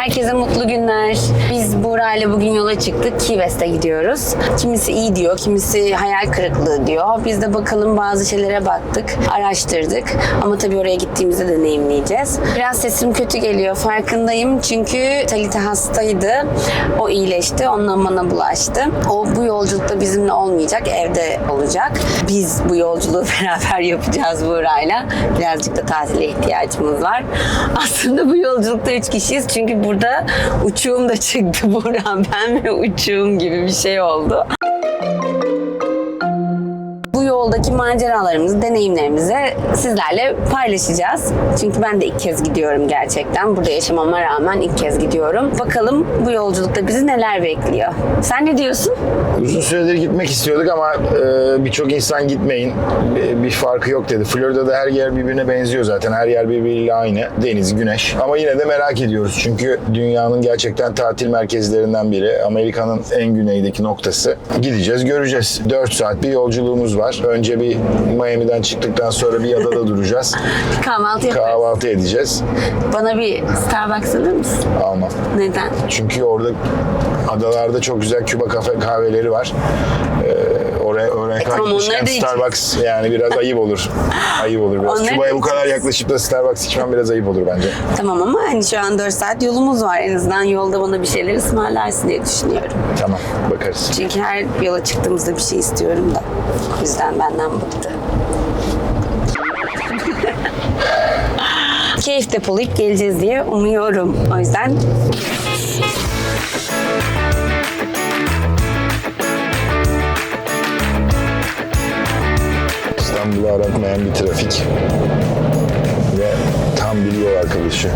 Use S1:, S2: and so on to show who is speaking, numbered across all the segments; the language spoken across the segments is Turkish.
S1: Herkese mutlu günler. Biz Buğra ile bugün yola çıktık. Key West'e gidiyoruz. Kimisi iyi diyor, kimisi hayal kırıklığı diyor. Biz de bakalım bazı şeylere baktık, araştırdık. Ama tabii oraya gittiğimizde deneyimleyeceğiz. Biraz sesim kötü geliyor, farkındayım. Çünkü Talita hastaydı. O iyileşti, ondan bana bulaştı. O bu yolculukta bizimle olmayacak, evde olacak. Biz bu yolculuğu beraber yapacağız Buğra'yla. Birazcık da tatile ihtiyacımız var. Aslında bu yolculukta 3 kişiyiz. Çünkü burada uçuğum da çıktı Buğra. Ben ve uçuğum gibi bir şey oldu. Bu yoldaki maceralarımızı, deneyimlerimizi sizlerle paylaşacağız. Çünkü ben de ilk kez gidiyorum gerçekten. Burada yaşamama rağmen ilk kez gidiyorum. Bakalım bu yolculukta bizi neler bekliyor. Sen ne diyorsun?
S2: Uzun süredir gitmek istiyorduk ama birçok insan gitmeyin. Bir farkı yok dedi. Florida'da her yer birbirine benziyor zaten. Her yer birbiriyle aynı. Deniz, güneş. Ama yine de merak ediyoruz. Çünkü dünyanın gerçekten tatil merkezlerinden biri. Amerika'nın en güneydeki noktası. Gideceğiz, göreceğiz. 4 saat bir yolculuğumuz var. Önce bir Miami'den çıktıktan sonra bir adada duracağız.
S1: Kahvaltı yaparız.
S2: Kahvaltı edeceğiz.
S1: Bana bir Starbucks alır mısın?
S2: Almam.
S1: Neden?
S2: Çünkü orada adalarda çok güzel Küba kahveleri var. Oraya
S1: tamam,
S2: gitmişken Starbucks yani biraz ayıp olur. Ayıp olur biraz. Küba'ya bu kadar yaklaşıp da Starbucks içmem biraz ayıp olur bence.
S1: Tamam ama hani şu an 4 saat yolumuz var. En azından yolda bana bir şeyler ısmarlarsın diye düşünüyorum.
S2: Tamam, bakarız.
S1: Çünkü her yola çıktığımızda bir şey istiyorum da. O yüzden benden bıktı. Keyif depolayıp geleceğiz diye umuyorum. O yüzden
S2: İstanbul'u aratmayan bir trafik ve tam bir yol arkadaşı.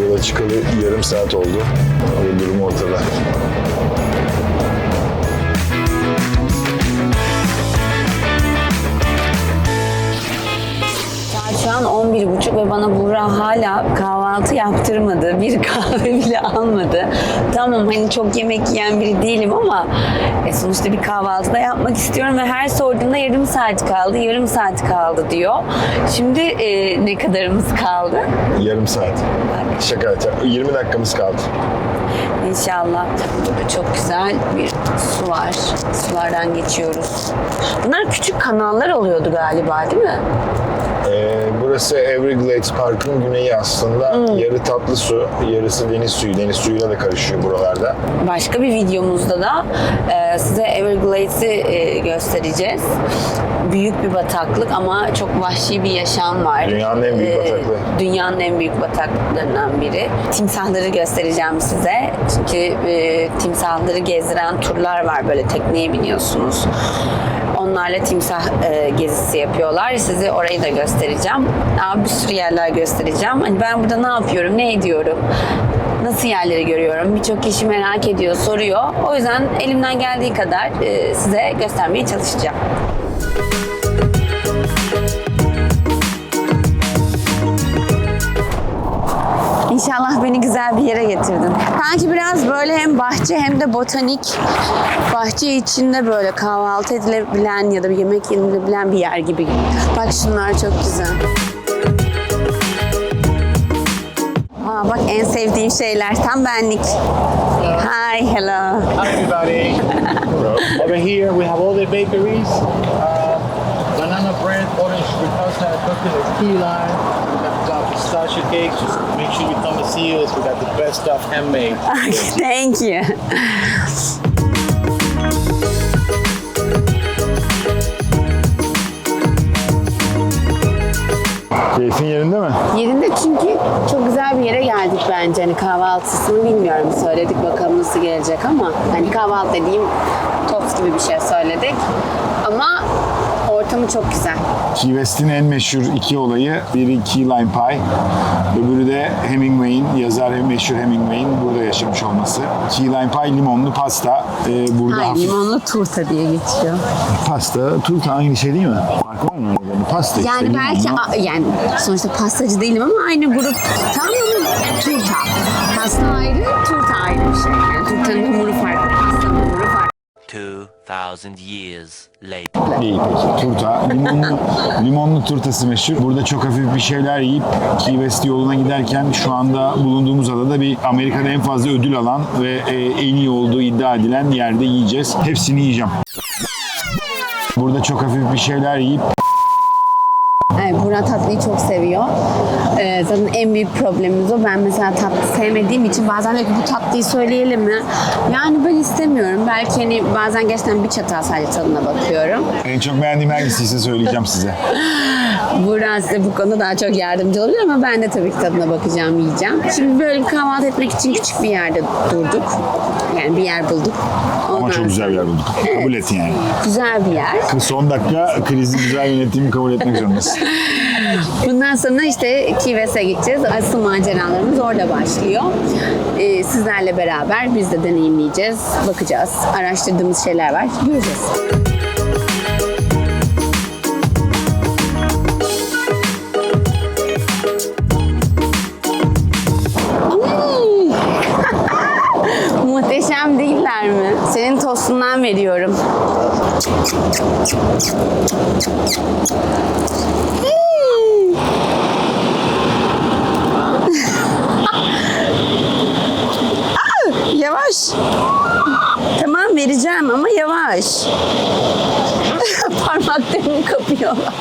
S2: Yola çıkalı yarım saat oldu ve durum ortada.
S1: şu an 11.30 ve bana Buğra hala kahvaltı yaptırmadı. Bir kahve bile almadı. Tamam hani çok yemek yiyen biri değilim ama sonuçta bir kahvaltı da yapmak istiyorum ve her sorduğunda yarım saat kaldı, yarım saat kaldı diyor. Şimdi ne kadarımız kaldı?
S2: Yarım saat. Şaka. 20 dakikamız kaldı.
S1: İnşallah. Burada çok güzel bir su var. Sulardan geçiyoruz. Bunlar küçük kanallar oluyordu galiba, değil mi?
S2: Burası Everglades Park'ın güneyi aslında. Yarı tatlı su, yarısı deniz suyu. Deniz suyuyla da karışıyor buralarda.
S1: Başka bir videomuzda da size Everglades'i göstereceğiz. Büyük bir bataklık ama çok vahşi bir yaşam var.
S2: Dünyanın en büyük bataklığı.
S1: Dünyanın en büyük bataklıklarından biri. Timsahları göstereceğim size. Çünkü timsahları gezdiren turlar var. Böyle tekneye biniyorsunuz. Onlarla timsah gezisi yapıyorlar. Size orayı da göstereceğim. Bir sürü yerler göstereceğim. Hani ben burada ne yapıyorum, ne ediyorum, nasıl yerleri görüyorum? Birçok kişi merak ediyor, soruyor. O yüzden elimden geldiği kadar size göstermeye çalışacağım. İnşallah beni güzel bir yere getirdin. Sanki biraz böyle hem bahçe hem de botanik. Bahçe içinde böyle kahvaltı edilebilen ya da bir yemek yenilebilen bir yer gibi. Bak şunlar çok güzel. Bak en sevdiğim şeyler. Tam benlik. Hi, hello.
S3: Hi everybody. Over here we have all the bakeries. Banana bread, orange ricotta, coconut key lime. We've got pistachio cakes. Just make sure you come and see us. We got the best stuff handmade.
S1: Thank you.
S2: Keyfin yerinde mi?
S1: Yerinde çünkü çok güzel bir yere geldik bence. Hani kahvaltısını bilmiyorum, söyledik bakalım nasıl gelecek ama hani kahvaltı dediğim tost gibi bir şey söyledik. Ama ortamı çok güzel.
S2: Key West'in en meşhur iki olayı, biri Key Lime Pie, öbürü de Hemingway'in, yazar meşhur Hemingway'in burada yaşamış olması. Key Lime Pie limonlu pasta. Burada
S1: Hayır, limonlu turta diye geçiyor.
S2: Pasta, turta aynı şey değil mi? Farkı var mı? Pasta işte.
S1: Yani belki yani sonuçta pastacı değilim ama aynı grup. Tamam mı? Turta. Pasta ayrı, turta ayrı bir şey. Yani turtanın hamuru farklı, pastanın hamuru farklı.
S4: 2,000 years later.
S2: İyi peki. Turta. Limonlu turtası meşhur. Burada çok hafif bir şeyler yiyip Key West yoluna giderken şu anda bulunduğumuz adada bir Amerika'da en fazla ödül alan ve en iyi olduğu iddia edilen yerde yiyeceğiz. Hepsini yiyeceğim. Burada çok hafif bir şeyler yiyip
S1: Evet, Burak tatlıyı çok seviyor. Zaten en büyük problemimiz o. Ben mesela tatlı sevmediğim için bazen diyor ki bu tatlıyı söyleyelim mi? Yani ben istemiyorum. Belki hani bazen gerçekten bir çatal sadece tadına bakıyorum.
S2: en çok beğendiğim hangisiyse söyleyeceğim size.
S1: Burak size bu konuda daha çok yardımcı olabilir ama ben de tabii ki tadına bakacağım, yiyeceğim. Şimdi böyle bir kahvaltı etmek için küçük bir yerde durduk. Yani bir yer bulduk.
S2: Ama
S1: Ondan
S2: çok güzel bir yer bulduk.
S1: Evet.
S2: Kabul et yani.
S1: Güzel bir yer.
S2: Son dakika krizi güzel yönettiğimi kabul etmek zorundasın.
S1: Bundan sonra işte Key West'e gideceğiz. Asıl maceralarımız orada başlıyor. Sizlerle beraber biz de deneyimleyeceğiz, bakacağız. Araştırdığımız şeyler var. Göreceğiz. Muhteşem değiller mi? Senin tostundan veriyorum. Yavaş. Tamam vereceğim ama yavaş. Parmaklarımı kapıyorlar.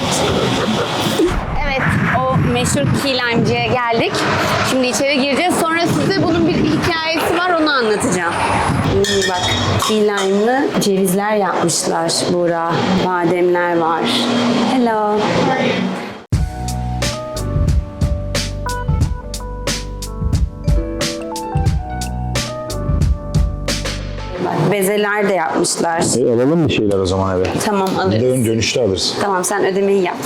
S1: Evet, o meşhur Key Lime'ciye geldik. Şimdi içeri gireceğiz. Sonra size bunun bir hikayesi var, onu anlatacağım. Bak, Key Lime'lı cevizler yapmışlar Buğra. Bademler var. Hello. Bak, bezeler de yapmışlar.
S2: Alalım bir şeyler o zaman eve.
S1: Tamam, alırız.
S2: Bir de dönüşte alırız.
S1: Tamam, sen ödemeyi yap.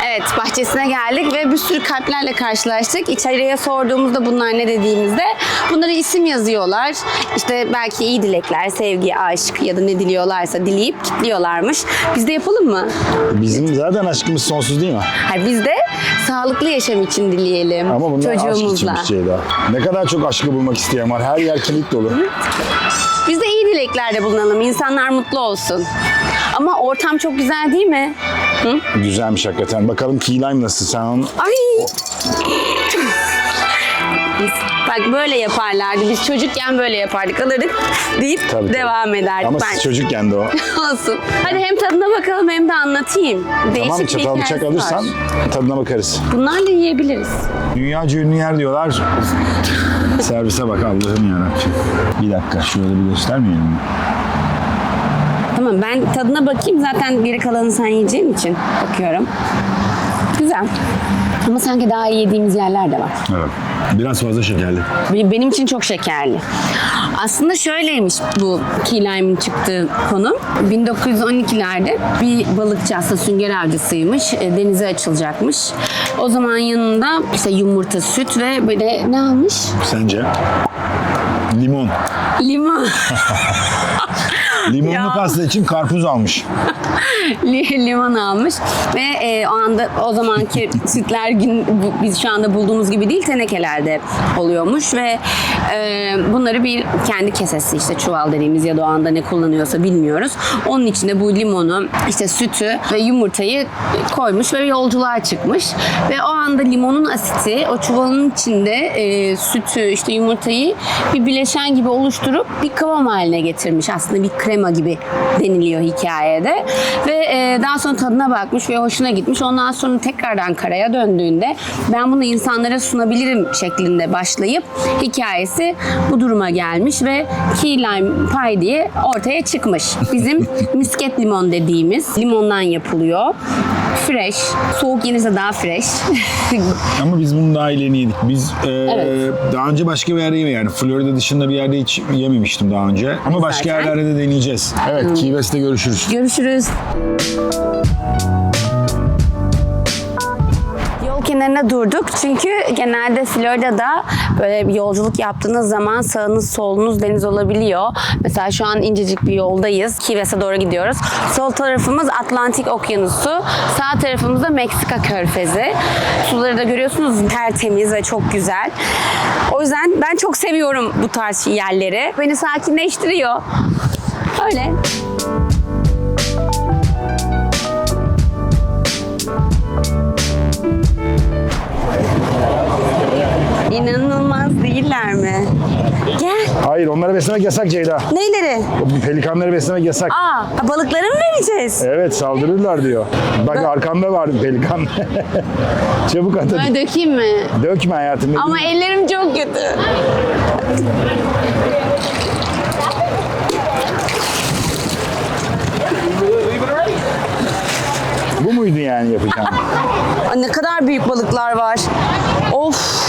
S1: Evet, bahçesine geldik ve bir sürü kalplerle karşılaştık. İçeriye sorduğumuzda bunlar ne dediğimizde bunlara isim yazıyorlar. İşte belki iyi dilekler, sevgi, aşk ya da ne diliyorlarsa dileyip kilitliyorlarmış. Biz de yapalım mı?
S2: Bizim zaten aşkımız sonsuz değil mi?
S1: Hayır, biz de sağlıklı yaşam için dileyelim.
S2: Ama bunlar aşk için
S1: çocuğumuzla.
S2: bir şey daha. Ne kadar çok aşkı bulmak isteyen var. Her yer kilit dolu.
S1: Biz de iyi dileklerde bulunalım. İnsanlar mutlu olsun. Ama ortam çok güzel değil mi? Hı?
S2: Güzelmiş hakikaten. Bakalım Key Lime nasıl? Sen onu...
S1: Ay. Bak böyle yaparlardı. Biz çocukken böyle yapardık. Alırdık deyip
S2: Tabii.
S1: devam ederdik.
S2: Ama siz çocukken de o.
S1: Olsun. Hadi hem tadına bakalım hem de anlatayım. Değişik
S2: Tamam,
S1: bir
S2: çatal bıçak
S1: hikayesi
S2: alırsan
S1: var.
S2: tadına bakarız.
S1: Bunlarla yiyebiliriz.
S2: Dünyaca ünlü yer diyorlar. Servise bak Allah'ım yarabbim. Bir dakika şöyle bir göstermeyelim mi?
S1: Tamam, ben tadına bakayım. Zaten geri kalanı sen yiyeceğin için bakıyorum. Güzel. Ama sanki daha iyi yediğimiz yerler de var.
S2: Evet. Biraz fazla şekerli.
S1: Benim için çok şekerli. Aslında şöyleymiş bu Key Lime'ın çıktığı konu. 1912'lerde bir balıkçı, aslında sünger avcısıymış. Denize açılacakmış. O zaman yanında işte yumurta, süt ve böyle ne almış?
S2: Sence? Limon.
S1: Limon.
S2: Limonlu
S1: Ya.
S2: pasta için karpuz almış.
S1: Limon almış ve o anda o zamanki sütler biz şu anda bulduğumuz gibi değil, tenekelerde oluyormuş ve bunları bir kendi kesesi, işte çuval dediğimiz ya da o anda ne kullanıyorsa bilmiyoruz. Onun içinde bu limonu, işte sütü ve yumurtayı koymuş ve yolculuğa çıkmış ve o anda limonun asiti o çuvalın içinde sütü, işte yumurtayı bir bileşen gibi oluşturup bir kıvam haline getirmiş. Aslında bir krema gibi deniliyor hikayede ve daha sonra tadına bakmış ve hoşuna gitmiş. Ondan sonra tekrardan karaya döndüğünde ben bunu insanlara sunabilirim şeklinde başlayıp hikayesi bu duruma gelmiş ve Key Lime Pie diye ortaya çıkmış. Bizim misket limon dediğimiz limondan yapılıyor. Fresh. Soğuk yenirse daha fresh.
S2: Ama biz bunu daha iyilerini yedik. Biz
S1: Evet.
S2: daha önce başka bir yerde yemedik. Yani Florida dışında bir yerde hiç yememiştim daha önce. Ama başka
S1: Zaten.
S2: yerlerde de deneyeceğiz. Evet, Key West'te görüşürüz.
S1: Görüşürüz. Yol kenarına durduk çünkü genelde Florida'da böyle bir yolculuk yaptığınız zaman sağınız solunuz deniz olabiliyor. Mesela şu an incecik bir yoldayız. Key West'e doğru gidiyoruz. Sol tarafımız Atlantik Okyanusu. Sağ tarafımız da Meksika Körfezi. Suları da görüyorsunuz, tertemiz ve çok güzel. O yüzden ben çok seviyorum bu tarz yerleri. Beni sakinleştiriyor. Öyle. İnanılmaz değiller mi? Gel.
S2: Hayır, onları beslemek yasak Ceyda.
S1: Neyleri?
S2: O pelikanları beslemek yasak.
S1: Balıkları mı vereceğiz?
S2: Evet, saldırırlar diyor. Bak arkanda var bir pelikan. Çabuk at hadi.
S1: Ben dökeyim mi?
S2: Dökme hayatım.
S1: Ama ellerim çok kötü.
S2: Bu muydu yani yapacağım?
S1: Ne kadar büyük balıklar var. Of.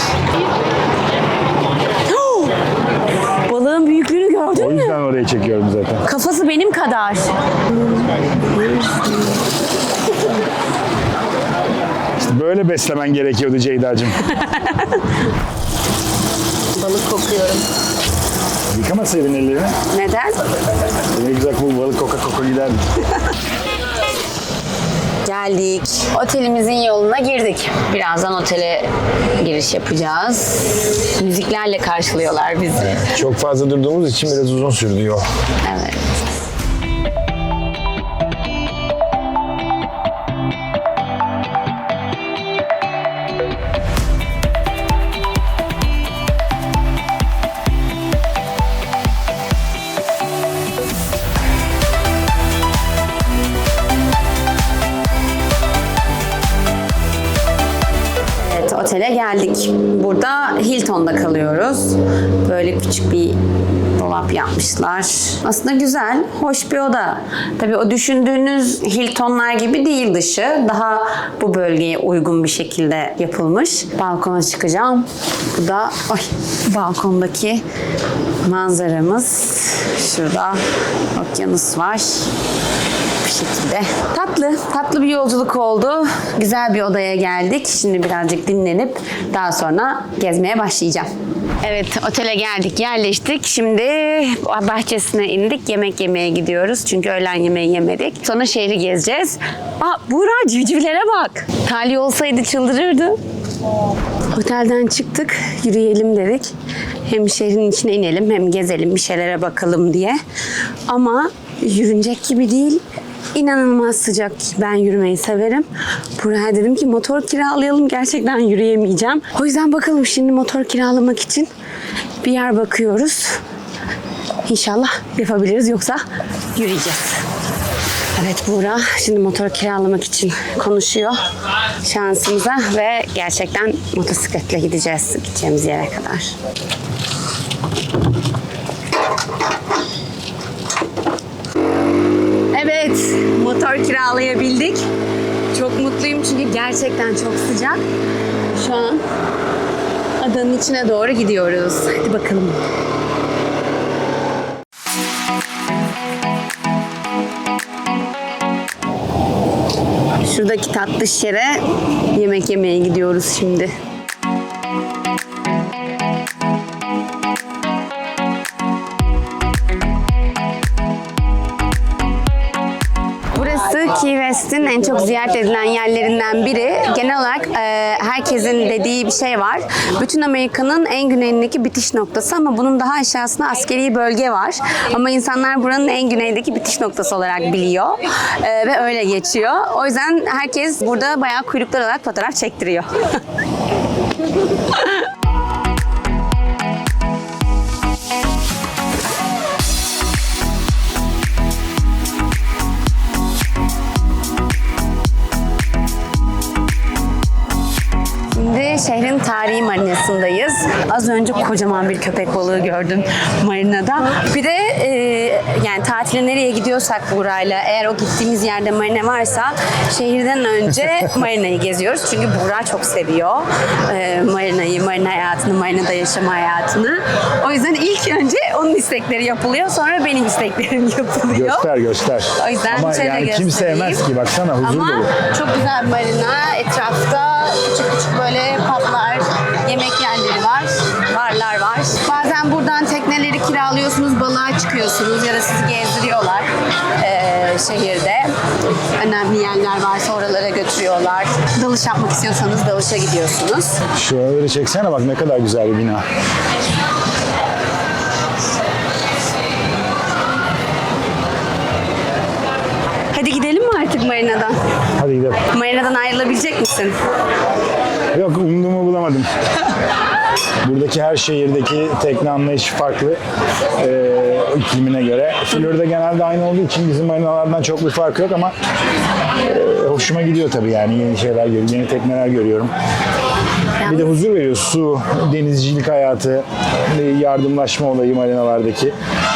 S1: Balığın büyüklüğünü gördün
S2: O
S1: mü?
S2: yüzden oraya çekiyorum zaten.
S1: Kafası benim kadar.
S2: İşte böyle beslemen gerekiyordu Ceyda'cığım.
S1: Balık kokuyorum.
S2: Yıkamasaydın ellerini.
S1: Neden?
S2: Ne güzel bu balık koka giderdi.
S1: Geldik. Otelimizin yoluna girdik. Birazdan otele giriş yapacağız. Müziklerle karşılıyorlar bizi.
S2: Çok fazla durduğumuz için biraz uzun sürdü yol.
S1: Evet. Evet, otele geldik. Burada Hilton'da kalıyoruz. Böyle küçük bir dolap yapmışlar. Aslında güzel, hoş bir oda. Tabii o düşündüğünüz Hilton'lar gibi değil dışı. Daha bu bölgeye uygun bir şekilde yapılmış. Balkona çıkacağım. Bu da balkondaki manzaramız. Şurada okyanus var. Bu şekilde. Tatlı bir yolculuk oldu. Güzel bir odaya geldik. Şimdi birazcık dinlenip daha sonra gezmeye başlayacağım. Evet, otele geldik, yerleştik. Şimdi bahçesine indik. Yemek yemeye gidiyoruz. Çünkü öğlen yemeği yemedik. Sonra şehri gezeceğiz. Buğra, civcivlere bak. Talih olsaydı çıldırırdı. Otelden çıktık, yürüyelim dedik. Hem şehrin içine inelim hem gezelim, bir şeylere bakalım diye. Ama yürünecek gibi değil. İnanılmaz sıcak. Ben yürümeyi severim. Buraya dedim ki motor kiralayalım. Gerçekten yürüyemeyeceğim. O yüzden bakalım şimdi motor kiralamak için bir yer bakıyoruz. İnşallah yapabiliriz, yoksa yürüyeceğiz. Evet, Buğra şimdi motor kiralamak için konuşuyor şansımıza ve gerçekten motosikletle gideceğimiz yere kadar. Evet, motor kiralayabildik. Çok mutluyum çünkü gerçekten çok sıcak. Şu an adanın içine doğru gidiyoruz. Hadi bakalım. Şuradaki tatlış yere yemek yemeye gidiyoruz şimdi. Key West'in en çok ziyaret edilen yerlerinden biri. Genel olarak herkesin dediği bir şey var. Bütün Amerika'nın en güneyindeki bitiş noktası ama bunun daha aşağısında askeri bölge var. Ama insanlar buranın en güneydeki bitiş noktası olarak biliyor. Ve öyle geçiyor. O yüzden herkes burada bayağı kuyruklar olarak fotoğraf çektiriyor. Şimdi şehrin tarihi marinasındayız. Az önce kocaman bir köpek balığı gördüm marinada. Bir de yani tatile nereye gidiyorsak Buğra'yla, eğer o gittiğimiz yerde marina varsa şehirden önce marinayı geziyoruz. Çünkü Buğra çok seviyor marinayı, marina hayatını, marinada yaşama hayatını. O yüzden ilk önce onun istekleri yapılıyor, sonra benim isteklerim yapılıyor.
S2: Göster.
S1: O yüzden
S2: ama
S1: şöyle
S2: yani kim
S1: göstereyim.
S2: sevmez ki, baksana huzur
S1: Ama
S2: dolu.
S1: çok güzel bir marina. Etrafta küçük böyle publar, yemek yerleri var, barlar var. Bazen buradan tekneleri kiralıyorsunuz, balığa çıkıyorsunuz ya da sizi gezdiriyorlar şehirde. Önemli yerler varsa oralara götürüyorlar. Dalış yapmak istiyorsanız dalışa gidiyorsunuz.
S2: Şuraları çeksene, bak ne kadar güzel bir bina.
S1: artık marinadan.
S2: Hadi gidelim.
S1: Marinadan ayrılabilecek misin?
S2: Yok, umduğumu bulamadım. Buradaki her şehirdeki tekne anlayışı farklı iklimine göre. Florida genelde aynı olduğu için bizim marinalardan çok bir fark yok ama hoşuma gidiyor tabii yani yeni şeyler görüyorum, yeni tekneler görüyorum. Bir de huzur veriyor su, denizcilik hayatı, yardımlaşma olayı marinalardaki.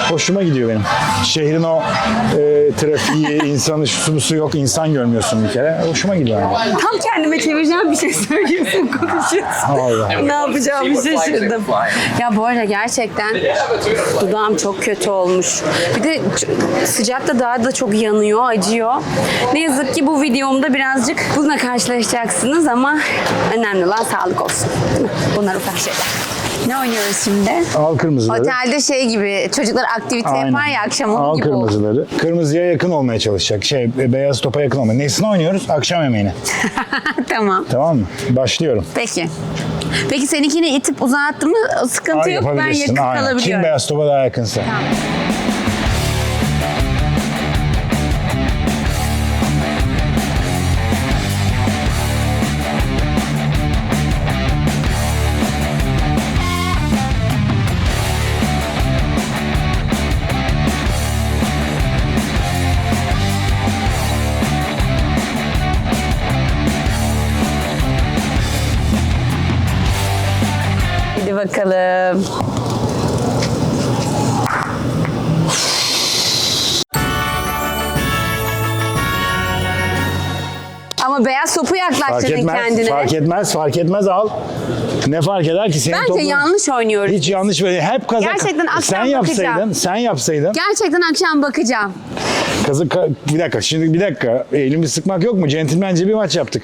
S2: Hoşuma gidiyor benim. Şehrin o trafiği, insanı, su yok, insan görmüyorsun bir kere. Hoşuma gidiyor yani.
S1: Tam kendime çevireceğim bir şey söylüyorsun, konuşuyorsun.
S2: Allah.
S1: Ne yapacağımı şaşırdım. Ya bu arada gerçekten dudağım çok kötü olmuş. Bir de sıcakta daha da çok yanıyor, acıyor. Ne yazık ki bu videomda birazcık bununla karşılaşacaksınız ama önemli olan sağlık olsun. Değil mi? Bunlar ufak şeyler. Ne oynuyoruz şimdi?
S2: Al kırmızıları.
S1: Otelde şey gibi çocuklar aktivite yapar ya akşam onun
S2: Al
S1: gibi oldu.
S2: kırmızıları. Kırmızıya yakın olmaya çalışacak. Beyaz topa yakın olmaya. Nesine oynuyoruz? Akşam yemeğine.
S1: Tamam.
S2: Tamam mı? Başlıyorum.
S1: Peki. Peki seninkini itip uzattı mı sıkıntı
S2: Ay,
S1: yok. Ben
S2: yapabilirsin.
S1: yakın
S2: Aynen.
S1: kalabiliyorum.
S2: Kim beyaz topa daha yakınsa.
S1: Tamam. Hadi bakalım. Ama beyaz topu
S2: Fark
S1: yaklaştırdın
S2: etmez,
S1: kendine.
S2: fark etmez al. Ne fark eder ki senin
S1: Bence
S2: topun?
S1: yanlış oynuyoruz.
S2: Hiç yanlış böyle. Hep kazak.
S1: Gerçekten akşam
S2: sen yapsaydın.
S1: Gerçekten akşam bakacağım.
S2: Bir dakika, şimdi bir dakika. Elimi sıkmak yok mu? Centilmence bir maç yaptık.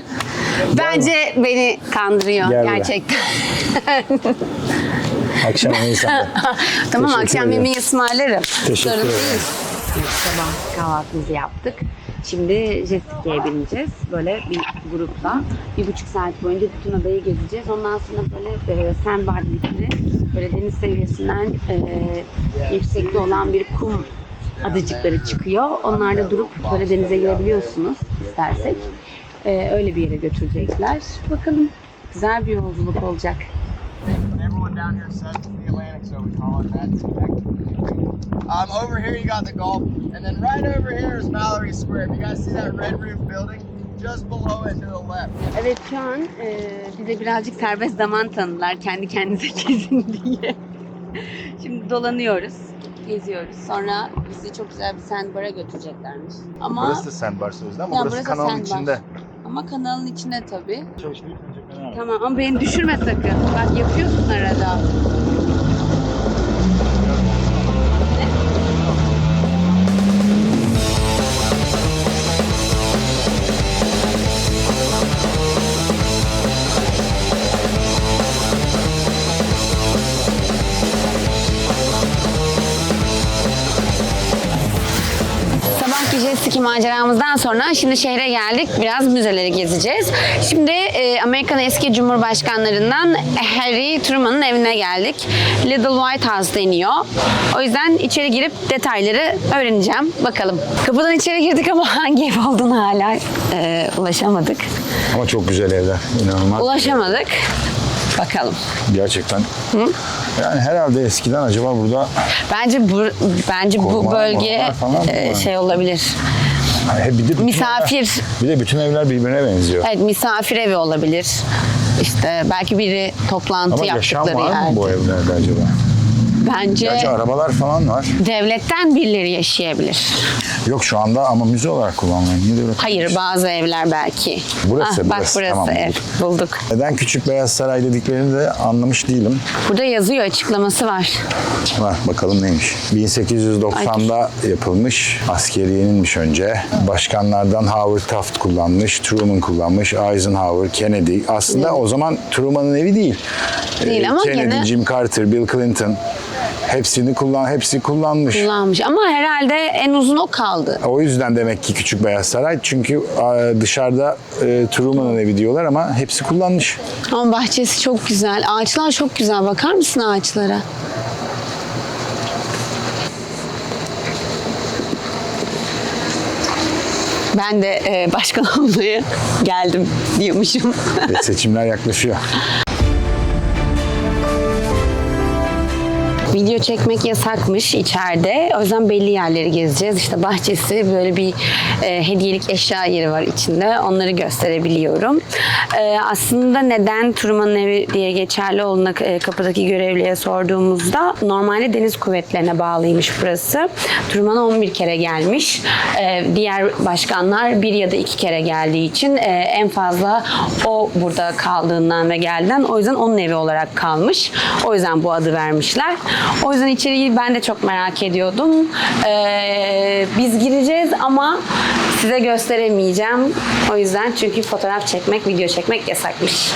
S1: Bence beni kandırıyor
S2: Gel buraya.
S1: gerçekten.
S2: Akşam yemeği sende.
S1: Tamam
S2: Teşekkür
S1: akşam
S2: ederim.
S1: yemeği ısmarlarım.
S2: Teşekkür
S1: Sorun
S2: ederim.
S1: değil. Sabah kahvaltımızı yaptık. Şimdi jet ski'ye bineceğiz. Böyle bir grupla. 1,5 saat boyunca bütün adayı gezeceğiz. Ondan sonra böyle sandbar dedikleri böyle deniz seviyesinden yüksekte olan bir kum adacıkları çıkıyor. Onlarda durup böyle denize girebiliyorsunuz istersek. Öyle bir yere götürecekler. Bakalım güzel bir yolculuk olacak.
S5: Everyone down here says it's the Atlantic, so we call it that. Over here you got the Gulf, and then right over here is Mallory Square. If you guys see that red roof building, just below it to the left.
S1: Evet şu an bize birazcık serbest zaman tanıdılar kendi kendinize gezin diye. Şimdi dolanıyoruz, geziyoruz. Sonra bizi çok güzel bir sandbar'a götüreceklermiş. Ama
S2: Burası da sandbar sözde ama
S1: Ya
S2: burası
S1: burası
S2: kanalın
S1: sandbar.
S2: içinde.
S1: Ama kanalın içine tabii. Tamam ama beni düşürme sakın. Bak yapıyorsun arada. Sabahki jet ski maceramızdan sonra şimdi şehre geldik. Biraz müzeleri gezeceğiz. Şimdi Amerikan eski cumhurbaşkanlarından Harry Truman'ın evine geldik. Little White House deniyor. O yüzden içeri girip detayları öğreneceğim. Bakalım. Kapıdan içeri girdik ama hangi ev olduğunu hala ulaşamadık.
S2: Ama çok güzel evler. İnanılmaz.
S1: Ulaşamadık. Bakalım.
S2: Gerçekten. Yani herhalde eskiden acaba burada
S1: Bence bu
S2: Korumalar,
S1: bölge
S2: morumalar falan mı var?
S1: şey olabilir.
S2: bir de bütün
S1: Misafir.
S2: bir de bütün evler birbirine benziyor.
S1: Evet, misafir evi olabilir. İşte belki biri toplantı
S2: Ama yaşam
S1: yaptıkları
S2: var mı
S1: yer.
S2: bu evlerde acaba?
S1: Bence
S2: Gerçi arabalar falan var.
S1: devletten birileri yaşayabilir.
S2: Yok şu anda ama müze olarak kullanılıyor. Niye devlet?
S1: Hayır, bazı evler belki.
S2: Burası,
S1: Bak
S2: burası.
S1: burası
S2: Tamam,
S1: ev. Bulduk.
S2: Neden Küçük Beyaz Saray dediklerini de anlamış değilim.
S1: Burada yazıyor, açıklaması var.
S2: Var, bakalım neymiş. 1890'da yapılmış. Askeriyeninmiş önce. Başkanlardan Howard Taft kullanmış, Truman kullanmış, Eisenhower, Kennedy. Aslında o zaman Truman'ın evi değil.
S1: Değil ama
S2: Kennedy,
S1: gene-
S2: Jim Carter, Bill Clinton hepsi kullanmış.
S1: Kullanmış ama herhalde en uzun o kaldı.
S2: O yüzden demek ki Küçük Beyaz Saray. Çünkü dışarıda Truman'ın evi diyorlar ama hepsi kullanmış.
S1: Ama bahçesi çok güzel. Ağaçlar çok güzel. Bakar mısın ağaçlara? Ben de başkan olmaya geldim diyormuşum.
S2: Ve seçimler yaklaşıyor.
S1: Video çekmek yasakmış içeride. O yüzden belli yerleri gezeceğiz. İşte bahçesi, böyle bir hediyelik eşya yeri var içinde. Onları gösterebiliyorum. Aslında neden Truman'ın evi diye geçerli olduğuna kapıdaki görevliye sorduğumuzda normalde deniz kuvvetlerine bağlıymış burası. Truman 11 kere gelmiş. Diğer başkanlar 1 ya da 2 kere geldiği için en fazla o burada kaldığından ve geldiğinden, o yüzden onun evi olarak kalmış. O yüzden bu adı vermişler. O yüzden içeriği ben de çok merak ediyordum. Biz gireceğiz ama size gösteremeyeceğim. O yüzden, çünkü fotoğraf çekmek, video çekmek yasakmış.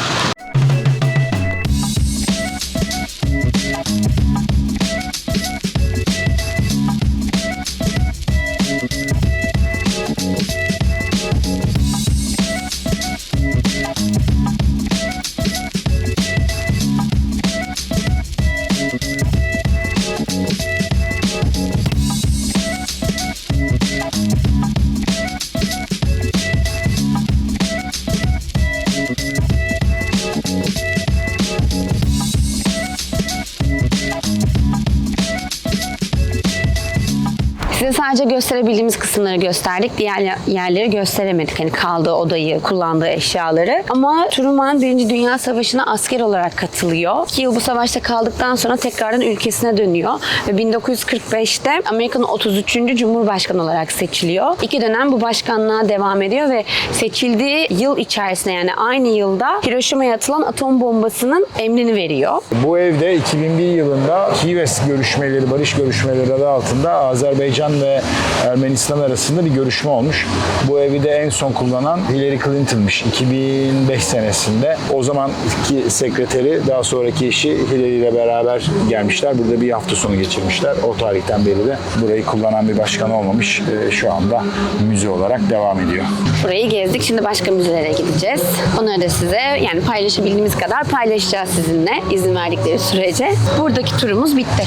S1: Size sadece gösterebildiğimiz kısımları gösterdik. Diğer yerleri gösteremedik. Hani kaldığı odayı, kullandığı eşyaları. Ama Truman 1. Dünya Savaşı'na asker olarak katılıyor. 2 yıl bu savaşta kaldıktan sonra tekrardan ülkesine dönüyor. Ve 1945'te Amerika'nın 33. Cumhurbaşkanı olarak seçiliyor. 2 dönem bu başkanlığa devam ediyor ve seçildiği yıl içerisinde, yani aynı yılda Hiroşima'ya atılan atom bombasının emrini veriyor.
S2: Bu evde 2001 yılında Key West görüşmeleri, barış görüşmeleri adı altında Azerbaycan ve Ermenistan arasında bir görüşme olmuş. Bu evi de en son kullanan Hillary Clinton'mış 2005 senesinde. O zamanki sekreteri, daha sonraki eşi Hillary ile beraber gelmişler. Burada bir hafta sonu geçirmişler. O tarihten beri de burayı kullanan bir başkan olmamış. Şu anda müze olarak devam ediyor.
S1: Burayı gezdik. Şimdi başka müzelere gideceğiz. Onları da size, yani paylaşabildiğimiz kadar paylaşacağız sizinle, izin verdikleri sürece. Buradaki turumuz bitti.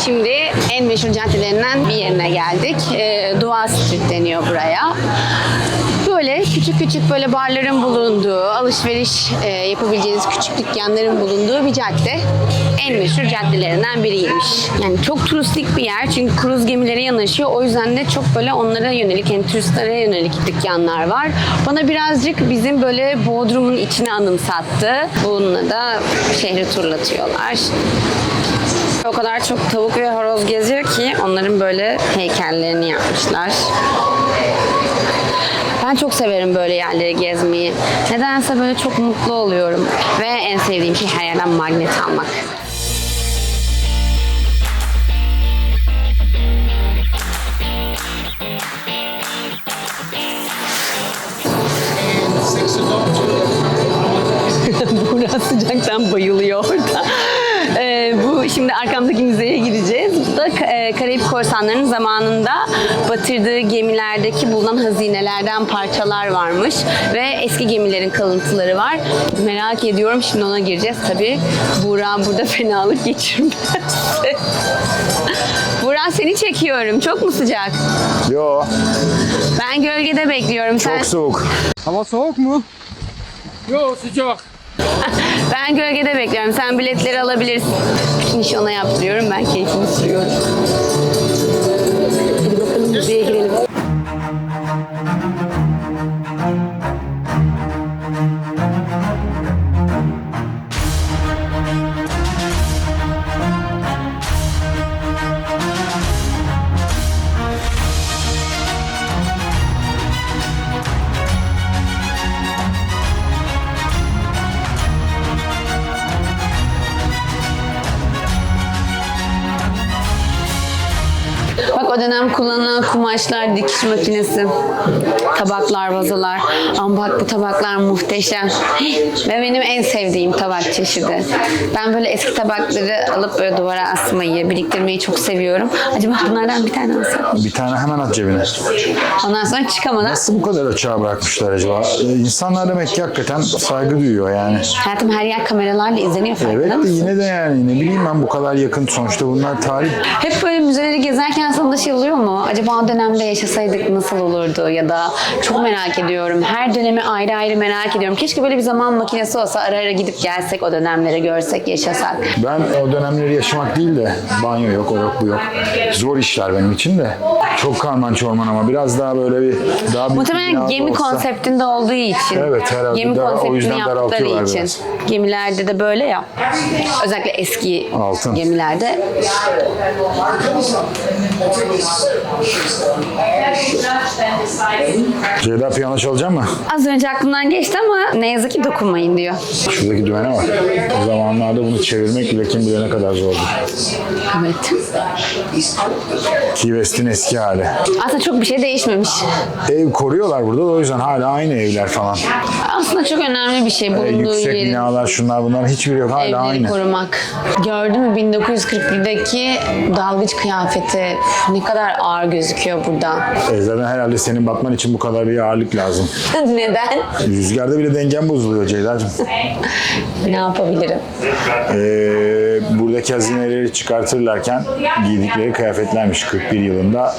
S1: Şimdi en meşhur caddelerinden bir yerine geldik. Dua Street deniyor buraya. Böyle küçük küçük böyle barların bulunduğu, alışveriş yapabileceğiniz küçük dükkanların bulunduğu bir cadde. En meşhur caddelerinden biriymiş. Yani çok turistik bir yer, çünkü kruz gemileri yanaşıyor. O yüzden de çok böyle onlara yönelik, yani turistlere yönelik dükkanlar var. Bana birazcık bizim böyle Bodrum'un içine anımsattı. Bununla da şehri turlatıyorlar. O kadar çok tavuk ve horoz geziyor ki onların böyle heykellerini yapmışlar. Ben çok severim böyle yerleri gezmeyi. Nedense böyle çok mutlu oluyorum. Ve en sevdiğim şey her yerden magnet almak. Burak sıcaktan bayılıyor orada. Bu şimdi arkamdaki müzeye gireceğiz. Bu da Karayip korsanlarının zamanında batırdığı gemilerdeki bulunan hazinelerden parçalar varmış ve eski gemilerin kalıntıları var. Merak ediyorum, şimdi ona gireceğiz. Tabii Burak burada fenalık geçirmezse. Burak, seni çekiyorum. Çok mu sıcak?
S2: Yo,
S1: Ben gölgede bekliyorum.
S2: çok soğuk.
S6: Hava soğuk mu? Yok, sıcak.
S1: Ben gölgede bekliyorum. Sen biletleri alabilirsin. Bütün işi ona yaptırıyorum. Ben keyfimi sürüyorum. Hadi bakalım müzeye girelim. Bak, o dönem kullanılan kumaşlar, dikiş makinesi, tabaklar, vazolar. Ama bak, bu tabaklar muhteşem. Ve benim en sevdiğim tabak çeşidi. Ben böyle eski tabakları alıp böyle duvara asmayı, biriktirmeyi çok seviyorum. Acaba bunlardan bir tane alsam?
S2: Bir tane hemen at cebine.
S1: Ondan sonra çıkamadan.
S2: Nasıl bu kadar açığa bırakmışlar acaba? İnsanlar demek ki hakikaten saygı duyuyor yani.
S1: Hayatım, her yer kameralarla izleniyor, farkında
S2: Evet de
S1: mısın?
S2: yine de yani ne bileyim ben, bu kadar yakın sonuçta bunlar tarih.
S1: Hep böyle müzeleri gezerken sana da şey oluyor mu? Acaba o dönemde yaşasaydık nasıl olurdu? Ya da çok merak ediyorum. Her dönemi ayrı ayrı merak ediyorum. Keşke böyle bir zaman makinesi olsa, ara ara gidip gelsek, o dönemleri görsek, yaşasak.
S2: Ben o dönemleri yaşamak değil de banyo yok, o yok, bu yok. Zor işler benim için de. Çok karman çorman ama biraz daha böyle bir daha büyük bir
S1: Muhtemelen
S2: binada
S1: gemi
S2: olsa.
S1: konseptinde olduğu için.
S2: Evet, herhalde.
S1: Gemi
S2: O
S1: konseptini
S2: yüzden
S1: yaptıkları
S2: daraltıyorlar
S1: için.
S2: biraz.
S1: Gemilerde de böyle ya. Özellikle eski
S2: Altın.
S1: gemilerde.
S2: Ceyda piyano çalacak mı?
S1: Az önce aklımdan geçti ama ne yazık ki dokunmayın diyor.
S2: Şuradaki düğmene bak. O zamanlarda bunu çevirmek bile kim bilir ne kadar zordu.
S1: Evet.
S2: Key West'in eski hali.
S1: Aslında çok bir şey değişmemiş.
S2: Ev koruyorlar burada da o yüzden hala aynı evler falan.
S1: Aslında çok önemli bir şey bulunduğu
S2: Yüksek
S1: yerin.
S2: binalar, şunlar bunlar hiçbiri yok. Hala
S1: Evleri
S2: aynı.
S1: korumak. Gördün mü 1941'deki dalgıç kıyafeti Üf, ne kadar ağır gözüküyor buradan.
S2: Zaten herhalde senin batman için bu kadar bir ağırlık lazım.
S1: Neden?
S2: Rüzgarda bile dengem bozuluyor Ceyda'cığım.
S1: Ne yapabilirim?
S2: Buradaki hazineleri çıkartırlarken giydikleri kıyafetlermiş 41 yılında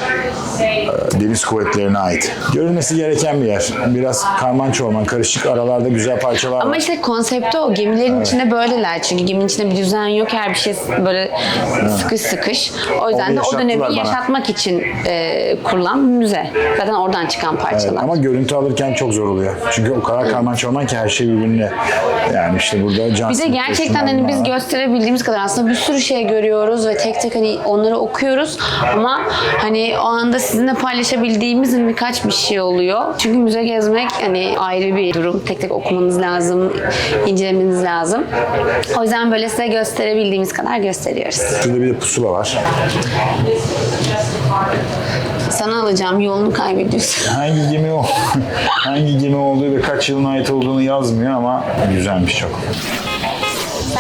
S2: deniz kuvvetlerine ait. Görülmesi gereken bir yer. Biraz karman çorman, karışık, aralarda güzel parçalar
S1: Ama
S2: var.
S1: işte konsepti o. Gemilerin içinde böyleler. Çünkü geminin içinde bir düzen yok. Her bir şey böyle sıkış sıkış. O yüzden
S2: Onu
S1: de o dönemi
S2: yaşattılar bana.
S1: yaşatmak için kurulan bir müze. Zaten oradan çıkan parçalar.
S2: Evet, ama görüntü alırken çok zor oluyor. Çünkü o kadar karman çorman ki her şey birbirine. Yani işte burada can
S1: Bir de
S2: sıkıntı,
S1: gerçekten
S2: şunlar
S1: hani biz
S2: bunlar.
S1: gösterebildiğimiz kadar aslında bir sürü şey görüyoruz ve tek tek hani onları okuyoruz ama hani o anda sizinle paylaşabildiğimiz birkaç bir şey oluyor. Çünkü müze gezmek hani ayrı bir durum. Tek tek okumanız lazım, incelemeniz lazım. O yüzden böyle size gösterebildiğimiz kadar gösteriyoruz.
S2: Şurada bir de pusula var.
S1: Sana alacağım, yolunu kaybediyorsun.
S2: Hangi gemi o? Hangi gemi olduğu ve kaç yılına ait olduğunu yazmıyor ama güzelmiş çok.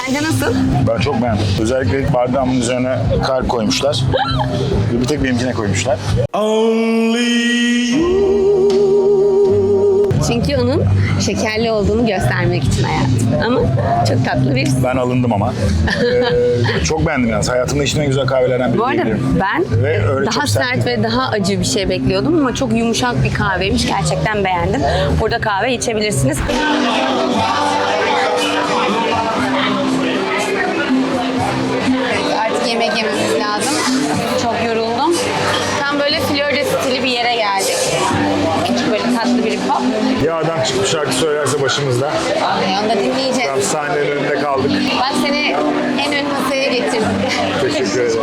S1: Sence nasıl?
S2: Ben çok beğendim. Özellikle bardağımın üzerine kalp koymuşlar. Ve bir tek benimkine koymuşlar.
S1: Çünkü onun şekerli olduğunu göstermek için hayatım. Ama çok tatlı bir.
S2: Ben alındım ama. Çok beğendim yalnız. Hayatımda içtiğim en güzel kahvelerden biri
S1: Bu arada
S2: diyebilirim.
S1: ben
S2: Ve öyle
S1: daha
S2: çok
S1: sert ve daha acı bir şey bekliyordum ama çok yumuşak bir kahveymiş. Gerçekten beğendim. Burada kahve içebilirsiniz. Artık yemek yememiz lazım. Çok yoruldum. Tam böyle Florida stili bir yere geldik. Küçük böyle tatlı bir pub.
S2: Ya adam çıkıp şarkı söylerse başımızda.
S1: Onu da dinleyeceğiz.
S2: Tam sahnenin önünde kaldık.
S1: Ben seni en ön masaya getirdim.
S2: Teşekkür ederim.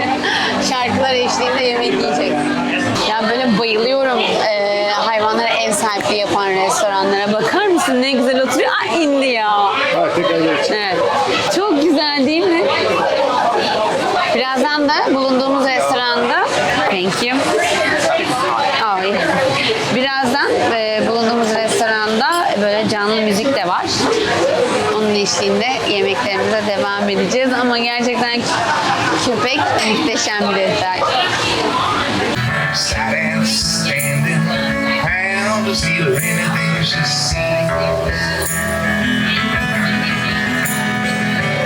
S1: Şarkılar eşliğinde yemek yiyeceksin. Ya böyle bayılıyorum hayvanlara ev sahipliği yapan restoranlara. Bakar mısın ne güzel oturuyor. Ay indi ya.
S2: Ha, tekrar geçelim.
S1: Evet. Çok güzel değil mi? Birazdan da bulunduğumuz restoranda thank you. Ay. Birazdan bulunduğumuz restoranda böyle canlı müzik de var. Onun eşliğinde yemeklerimize devam edeceğiz ama gerçekten köpek muhteşem bir detay.
S7: Sat and standing around to see if anything she sees.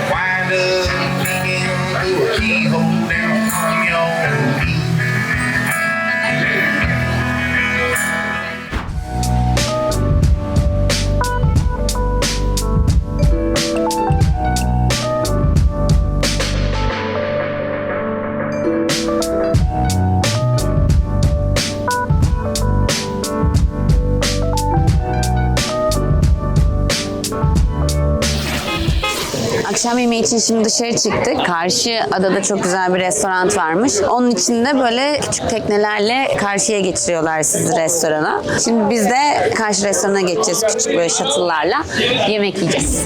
S7: Wind up peeking through a keyhole down from your knee.
S1: Akşam yemeği için şimdi dışarı çıktık. Karşı adada çok güzel bir restoran varmış. Onun içinde böyle küçük teknelerle karşıya geçiriyorlar sizi restorana. Şimdi biz de karşı restorana geçeceğiz küçük böyle shuttle'larla. Yemek yiyeceğiz.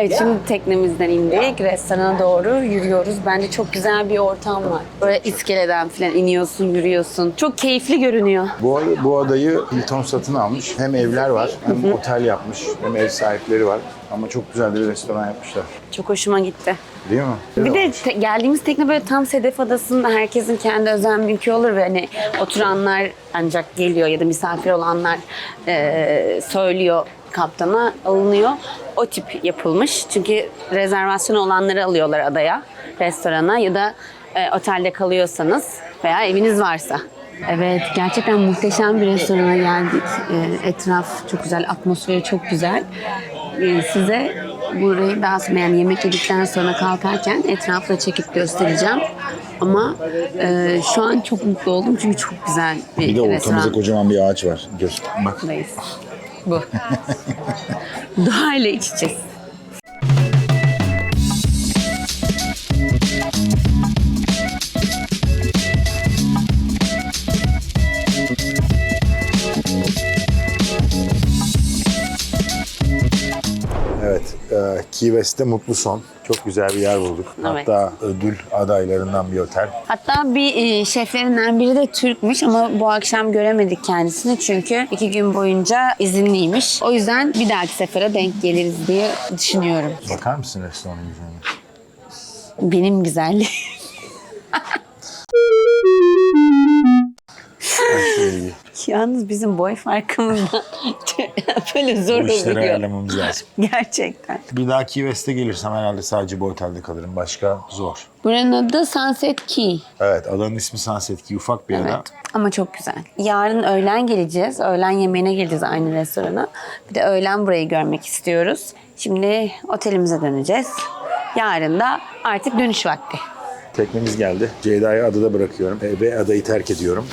S1: Evet, şimdi teknemizden indik. Restorana doğru yürüyoruz. Bence çok güzel bir ortam var. Böyle iskeleden falan iniyorsun, yürüyorsun. Çok keyifli görünüyor.
S2: Bu adayı Hilton satın almış. Hem evler var, hem otel yapmış, hem ev sahipleri var. Ama çok güzel bir restoran yapmışlar.
S1: Çok hoşuma gitti.
S2: Değil mi?
S1: Bir de geldiğimiz tekne böyle tam Sedef Adası'nda herkesin kendi özel mülkü olur ve hani oturanlar ancak geliyor ya da misafir olanlar söylüyor kaptana, alınıyor. O tip yapılmış. Çünkü rezervasyon olanları alıyorlar adaya, restorana ya da otelde kalıyorsanız veya eviniz varsa. Evet, gerçekten muhteşem bir restorana geldik. Etraf çok güzel, atmosferi çok güzel. Size burayı daha sonra, yani yemek yedikten sonra kalkarken etrafla çekip göstereceğim. Ama şu an çok mutlu oldum çünkü çok güzel bir
S2: Bir de ortamızda
S1: restoran.
S2: kocaman bir ağaç var. Gör. Bak.
S1: Buradayız. Bu. Doğayla iç içeyiz.
S2: Evet, Key West'te mutlu son. Çok güzel bir yer bulduk.
S1: Evet.
S2: Hatta ödül adaylarından bir otel.
S1: Hatta bir şeflerinden biri de Türkmüş ama bu akşam göremedik kendisini çünkü 2 gün boyunca izinliymiş. O yüzden bir dahaki sefere denk geliriz diye düşünüyorum.
S2: Bakar mısın restoranın güzelliğine?
S1: Benim güzelliğim.
S2: Şey,
S1: Yalnız bizim boy farkımızdan böyle zor
S2: bu işleri
S1: oluyor.
S2: ayarlamamız lazım.
S1: Gerçekten.
S2: Bir daha Key West'e gelirsem herhalde sadece bu otelde kalırım. Başka zor.
S1: Buranın adı Sunset Key.
S2: Evet, adanın ismi Sunset Key. Ufak bir ada.
S1: Evet. Ama çok güzel. Yarın öğlen geleceğiz. Öğlen yemeğine geleceğiz aynı restorana. Bir de öğlen burayı görmek istiyoruz. Şimdi otelimize döneceğiz. Yarın da artık dönüş vakti.
S2: Teknemiz geldi. Ceyda'yı adada bırakıyorum ve adayı terk ediyorum.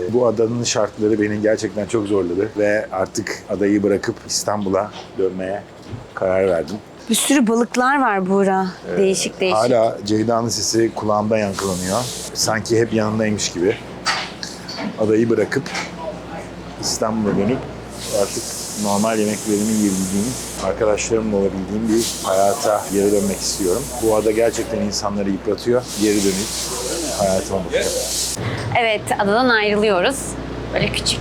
S2: Bu adanın şartları beni gerçekten çok zorladı ve artık adayı bırakıp İstanbul'a dönmeye karar verdim.
S1: Bir sürü balıklar var Buğra. Değişik değişik.
S2: Hala Ceyda'nın sesi kulağımda yankılanıyor. Sanki hep yanındaymış gibi. Adayı bırakıp İstanbul'a dönüp artık normal yemeklerimi yiyebildiğim, arkadaşlarımla olabildiğim bir hayata geri dönmek istiyorum. Bu ada gerçekten insanları yıpratıyor. Geri dönüp hayatıma bakıyorum.
S1: Evet, adadan ayrılıyoruz. Böyle küçük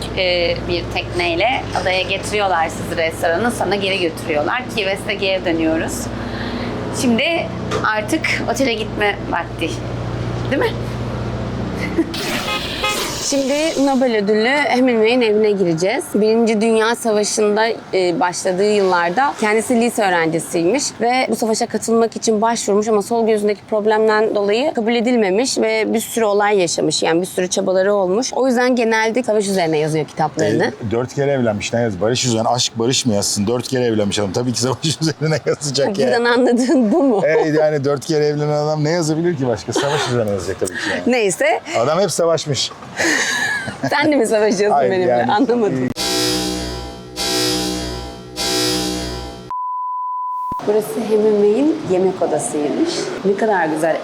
S1: bir tekneyle adaya getiriyorlar sizi restorana, sonra geri götürüyorlar. Key West'e geri dönüyoruz. Şimdi artık otele gitme vakti. Değil mi? Şimdi Nobel ödüllü Hemingway'in evine gireceğiz. Birinci Dünya Savaşı'nda başladığı yıllarda kendisi lise öğrencisiymiş ve bu savaşa katılmak için başvurmuş ama sol gözündeki problemden dolayı kabul edilmemiş ve bir sürü olay yaşamış. Yani bir sürü çabaları olmuş. O yüzden genelde savaş üzerine yazıyor kitaplarını.
S2: 4 kere evlenmiş. Ne yaz? Barış üzerine. Aşk barış mı yazsın? 4 kere evlenmiş adam. Tabii ki savaş üzerine yazacak
S1: Buradan
S2: yani.
S1: anladığın bu mu?
S2: Evet, yani 4 kere evlenen adam ne yazabilir ki başka? Savaş üzerine yazacak tabii ki yani.
S1: Neyse.
S2: Adam hep savaşmış.
S1: Sen de mi savaşıyorsun
S2: Hayır,
S1: benimle?
S2: yani-
S1: Anlamadım. Burası Hemingway'in yemek odasıymış. Ne kadar güzel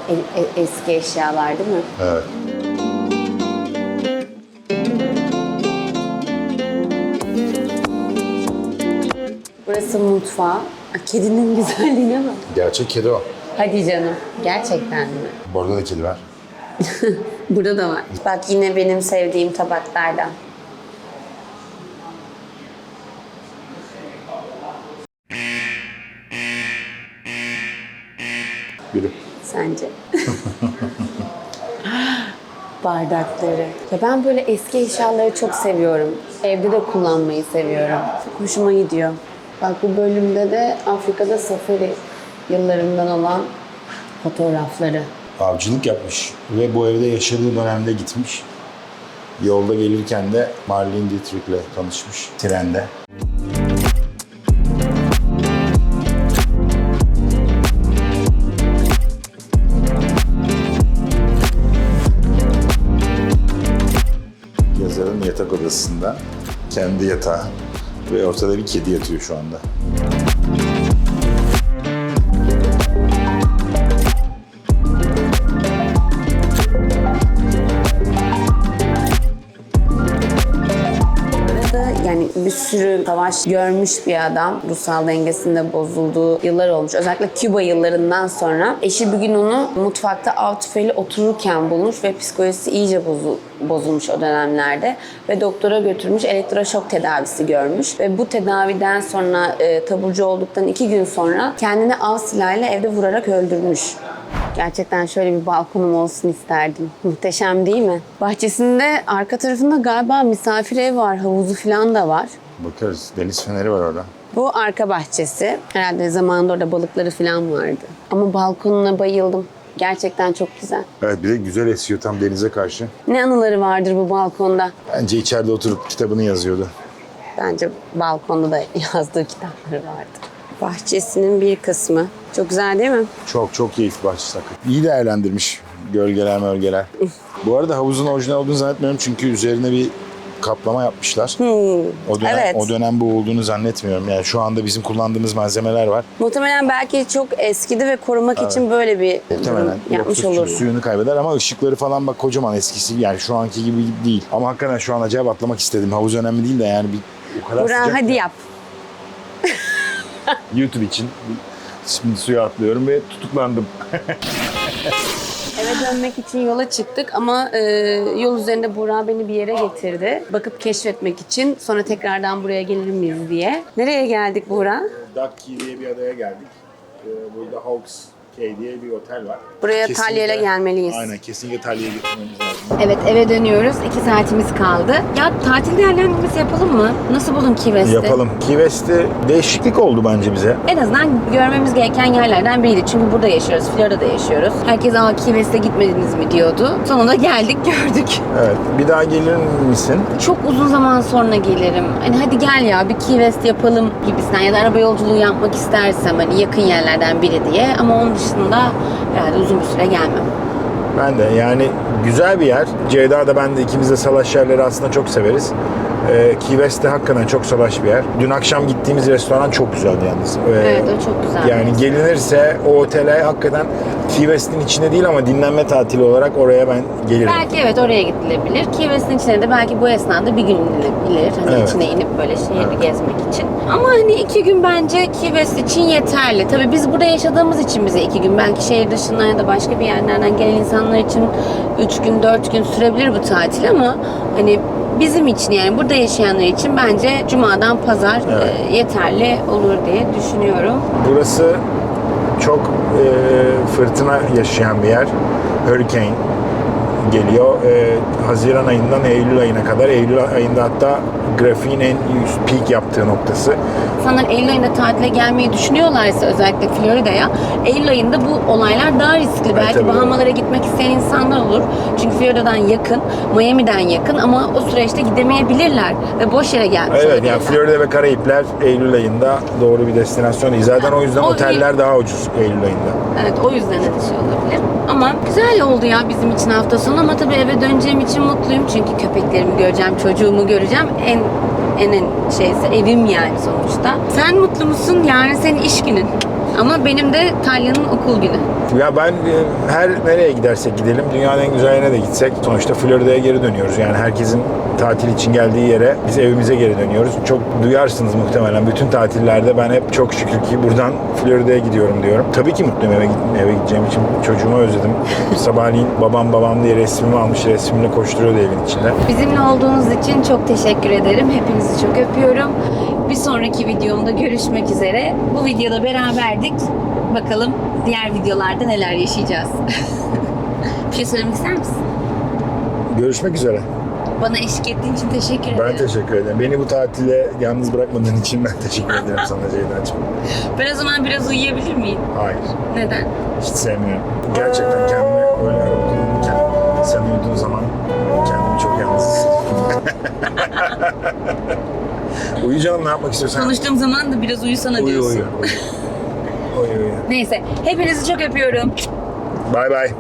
S1: eski eşyalar değil mi?
S2: Evet.
S1: Burası mutfağı. Kedinin güzelliğine bak.
S2: Gerçek kedi o.
S1: Hadi canım. Gerçekten mi?
S2: Burada da kedi var.
S1: Burada da var. Bak yine benim sevdiğim tabaklardan.
S2: Biri.
S1: Sence? Bardakları. Ya ben böyle eski eşyaları çok seviyorum. Evde de kullanmayı seviyorum. Çok hoşuma gidiyor. Bak bu bölümde de Afrika'da safari yıllarından olan fotoğrafları.
S2: Avcılık yapmış ve bu evde yaşadığı dönemde gitmiş. Yolda gelirken de Marlene Dietrich'le tanışmış trende. Yazarın yatak odasında kendi yatağı ve ortada bir kedi yatıyor şu anda.
S1: Yani bir sürü savaş görmüş bir adam. Ruhsal dengesinde bozulduğu yıllar olmuş. Özellikle Küba yıllarından sonra. Eşi bir gün onu mutfakta av tüfeğiyle otururken bulmuş ve psikolojisi iyice bozulmuş o dönemlerde. Ve doktora götürmüş, elektroşok tedavisi görmüş. Ve bu tedaviden sonra taburcu olduktan 2 gün sonra kendini av silahıyla evde vurarak öldürmüş. Gerçekten şöyle bir balkonum olsun isterdim. Muhteşem değil mi? Bahçesinde arka tarafında galiba misafir ev var, havuzu falan da var.
S2: Bakarız. Deniz feneri var orada.
S1: Bu arka bahçesi. Herhalde zamanında orada balıkları falan vardı. Ama balkonuna bayıldım. Gerçekten çok güzel.
S2: Evet, bir de güzel esiyor tam denize karşı.
S1: Ne anıları vardır bu balkonda?
S2: Bence içeride oturup kitabını yazıyordu.
S1: Bence balkonda da yazdığı kitapları vardı. Bahçesinin bir kısmı. Çok güzel değil mi?
S2: Çok çok keyifli bahçesi hakikaten. İyi değerlendirmiş gölgeler mölgeler. Bu arada havuzun orijinal olduğunu zannetmiyorum çünkü üzerine bir kaplama yapmışlar.
S1: Evet.
S2: O dönem bu olduğunu zannetmiyorum. Yani şu anda bizim kullandığımız malzemeler var.
S1: Muhtemelen belki çok eskidi ve korumak için böyle bir durum yapmış
S2: Yoksa
S1: olur.
S2: suyunu kaybeder ama ışıkları falan bak kocaman eskisi. Yani şu anki gibi değil. Ama hakikaten şu an acayip atlamak istedim. Havuz önemli değil de yani o kadar
S1: Burak
S2: sıcak.
S1: hadi yap.
S2: YouTube için şimdi suya atlıyorum ve tutuklandım.
S1: Eve dönmek için yola çıktık ama yol üzerinde Burak beni bir yere getirdi. Bakıp keşfetmek için. Sonra tekrardan buraya gelir miyiz diye. Nereye geldik Burak?
S2: Duck Key diye bir adaya geldik. Burada Hawks Cay diye bir otel var.
S1: Buraya Talya'yla gelmeliyiz.
S2: Aynen, kesinlikle Talya'ya gitmemiz lazım.
S1: Evet, eve dönüyoruz. 2 saatimiz kaldı. Ya tatil değerlendirmesi yapalım mı? Nasıl buldun Key West'i?
S2: Yapalım. Key West'te değişiklik oldu bence bize.
S1: En azından görmemiz gereken yerlerden biriydi. Çünkü burada yaşıyoruz, Florida'da yaşıyoruz. Herkes Key West'e gitmediniz mi diyordu. Sonunda geldik, gördük.
S2: Evet. Bir daha gelir misin?
S1: Çok uzun zaman sonra gelirim. Hani hadi gel ya bir Key West yapalım gibisinden ya da araba yolculuğu yapmak istersem hani yakın yerlerden biri diye. Ama onun dışında herhalde uzun bir süre gelmem.
S2: Ben de yani güzel bir yer. Ceyda da ben de ikimiz de salaş yerleri aslında çok severiz. Key West de hakikaten çok salaş bir yer. Dün akşam gittiğimiz restoran çok güzeldi yalnız.
S1: Evet, o çok güzel.
S2: Yani gelinirse o otele hakikaten Key West'in içinde değil ama dinlenme tatili olarak oraya ben gelirim.
S1: Belki evet oraya gidilebilir. Key West'in içine de belki bu esnada bir gün inilebilir. Hani
S2: Evet.
S1: içine inip böyle şehri gezmek için. Ama hani 2 gün bence Key West için yeterli. Tabii biz burada yaşadığımız için bize 2 gün. Belki şehir dışından ya da başka bir yerlerden gelen insanlar için 3 gün 4 gün sürebilir bu tatil ama hani bizim için yani burada yaşayanlar için bence Cuma'dan Pazar yeterli olur diye düşünüyorum.
S2: Burası çok fırtına yaşayan bir yer. Hurricane geliyor. Haziran ayından Eylül ayına kadar. Eylül ayında hatta grafiğin en üst peak yaptığı noktası.
S1: İnsanlar Eylül ayında tatile gelmeyi düşünüyorlarsa özellikle Florida'ya, Eylül ayında bu olaylar daha riskli. Belki
S2: tabii.
S1: Bahamalara gitmek isteyen insanlar olur. Çünkü Florida'dan yakın, Miami'den yakın ama o süreçte gidemeyebilirler ve boş yere gelmiş
S2: Evet
S1: olabilirler.
S2: yani Florida ve Karayipler Eylül ayında doğru bir destinasyon değil. Zaten o yüzden
S1: O
S2: oteller daha ucuz Eylül ayında.
S1: Evet, o yüzden de şey olabilir. Ama güzel oldu ya bizim için hafta sonu ama tabii eve döneceğim için mutluyum. Çünkü köpeklerimi göreceğim, çocuğumu göreceğim. En şeyse evim yani sonuçta. Sen mutlu musun? Yarın senin iş günün. Ama benim de Talya'nın okul günü.
S2: Ya ben her nereye gidersek gidelim dünyanın en güzel yerine de gitsek sonuçta Florida'ya geri dönüyoruz. Yani herkesin tatil için geldiği yere biz evimize geri dönüyoruz. Çok duyarsınız muhtemelen. Bütün tatillerde ben hep çok şükür ki buradan Florida'ya gidiyorum diyorum. Tabii ki mutluyum eve gideceğim için. Çocuğumu özledim. Sabahleyin babam diye resmimi almış. Resmimle koşturuyordu evin içinde.
S1: Bizimle olduğunuz için çok teşekkür ederim. Hepinizi çok öpüyorum. Bir sonraki videomda görüşmek üzere. Bu videoda beraberdik. Bakalım diğer videolarda neler yaşayacağız. Bir şey söylemek ister misin?
S2: Görüşmek üzere.
S1: Bana eşlik ettiğin için teşekkür ederim.
S2: Ben teşekkür ederim. Beni bu tatile yalnız bırakmadığın için ben teşekkür ederim sana Ceyda'cığım.
S1: Ben o zaman biraz uyuyabilir miyim?
S2: Hayır.
S1: Neden?
S2: Hiç sevmiyorum. Gerçekten kendimi öyle uyurken sen uyuduğun zaman kendimi çok yalnız hissediyorum. Uyu canım, ne yapmak istiyorsan.
S1: Konuştuğum zaman da biraz uyusana diyorsun.
S2: Uyu.
S1: Neyse. Hepinizi çok öpüyorum.
S2: Bye bye.